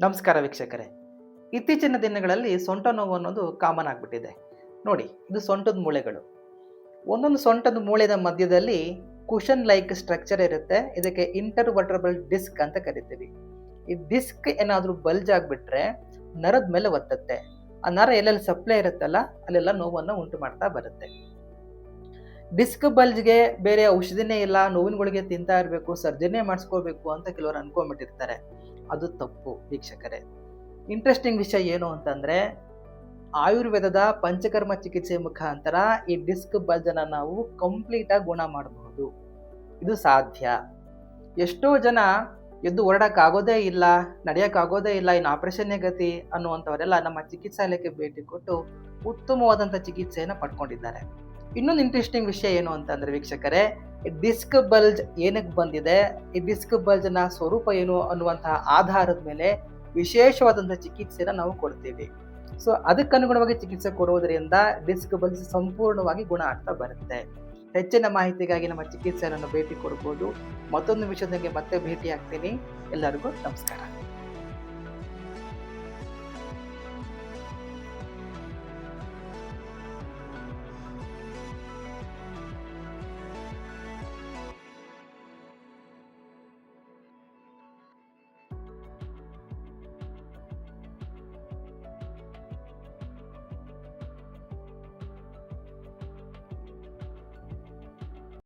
ನಮಸ್ಕಾರ ವೀಕ್ಷಕರೇ. ಇತ್ತೀಚಿನ ದಿನಗಳಲ್ಲಿ ಸೊಂಟ ನೋವು ಅನ್ನೋದು ಕಾಮನ್ ಆಗಿಬಿಟ್ಟಿದೆ. ನೋಡಿ, ಇದು ಸೊಂಟದ ಮೂಳೆಗಳು. ಒಂದೊಂದು ಸೊಂಟದ ಮೂಳೆಯ ಮಧ್ಯದಲ್ಲಿ ಕುಷನ್ ಲೈಕ್ ಸ್ಟ್ರಕ್ಚರ್ ಇರುತ್ತೆ. ಇದಕ್ಕೆ ಇಂಟರ್ವರ್ಟೆಬ್ರಲ್ ಡಿಸ್ಕ್ ಅಂತ ಕರಿತೀವಿ. ಈ ಡಿಸ್ಕ್ ಏನಾದರೂ ಬಲ್ಜ್ ಆಗಿಬಿಟ್ರೆ ನರದ ಮೇಲೆ ಒತ್ತತ್ತೆ. ಆ ನರ ಎಲ್ಲೆಲ್ಲಿ ಸಪ್ಲೈ ಇರುತ್ತಲ್ಲ ಅಲ್ಲೆಲ್ಲ ನೋವನ್ನು ಉಂಟು ಮಾಡ್ತಾ ಬರುತ್ತೆ. ಡಿಸ್ಕ್ ಬಲ್ಜ್ಗೆ ಬೇರೆ ಔಷಧಿನೇ ಇಲ್ಲ, ನೋವಿನ ಗುಳಿಗೆ ತಿಂತಾ ಇರಬೇಕು, ಸರ್ಜರಿನೇ ಮಾಡಿಸ್ಕೋಬೇಕು ಅಂತ ಕೆಲವರು ಅನ್ಕೊಂಡ್ಬಿಟ್ಟಿರ್ತಾರೆ. ಅದು ತಪ್ಪು ವೀಕ್ಷಕರೇ. ಇಂಟ್ರೆಸ್ಟಿಂಗ್ ವಿಷಯ ಏನು ಅಂತಂದರೆ, ಆಯುರ್ವೇದದ ಪಂಚಕರ್ಮ ಚಿಕಿತ್ಸೆ ಮುಖಾಂತರ ಈ ಡಿಸ್ಕ್ ಬಲ್ಜನ್ನು ನಾವು ಕಂಪ್ಲೀಟಾಗಿ ಗುಣ ಮಾಡಬಹುದು. ಇದು ಸಾಧ್ಯ. ಎಷ್ಟೋ ಜನ ಎದ್ದು ಓಡಾಡೋಕ್ಕಾಗೋದೇ ಇಲ್ಲ, ನಡೆಯೋಕ್ಕಾಗೋದೇ ಇಲ್ಲ, ಇನ್ನು ಆಪರೇಷನ್ನೇ ಗತಿ ಅನ್ನುವಂಥವರೆಲ್ಲ ನಮ್ಮ ಚಿಕಿತ್ಸಾಲಯಕ್ಕೆ ಭೇಟಿ ಕೊಟ್ಟು ಉತ್ತಮವಾದಂಥ ಚಿಕಿತ್ಸೆಯನ್ನು ಪಡ್ಕೊಂಡಿದ್ದಾರೆ. ಇನ್ನೊಂದು ಇಂಟ್ರೆಸ್ಟಿಂಗ್ ವಿಷಯ ಏನು ಅಂತಂದರೆ ವೀಕ್ಷಕರೇ, ಈ ಡಿಸ್ಕ್ ಬಲ್ಜ್ ಏನಕ್ಕೆ ಬಂದಿದೆ, ಈ ಡಿಸ್ಕ್ ಬಲ್ಜ್ನ ಸ್ವರೂಪ ಏನು ಅನ್ನುವಂತಹ ಆಧಾರದ ಮೇಲೆ ವಿಶೇಷವಾದಂಥ ಚಿಕಿತ್ಸೆನ ನಾವು ಕೊಡ್ತೀವಿ. ಸೊ ಅದಕ್ಕನುಗುಣವಾಗಿ ಚಿಕಿತ್ಸೆ ಕೊಡುವುದರಿಂದ ಡಿಸ್ಕ್ ಬಲ್ಜ್ ಸಂಪೂರ್ಣವಾಗಿ ಗುಣ ಆಗ್ತಾ ಬರುತ್ತೆ. ಹೆಚ್ಚಿನ ಮಾಹಿತಿಗಾಗಿ ನಮ್ಮ ಚಿಕಿತ್ಸೆಯನ್ನು ಭೇಟಿ ಕೊಡ್ಬೋದು. ಮತ್ತೊಂದು ವಿಷಯದೊಂದಿಗೆ ಮತ್ತೆ ಭೇಟಿ ಆಗ್ತೀನಿ. ಎಲ್ಲರಿಗೂ ನಮಸ್ಕಾರ.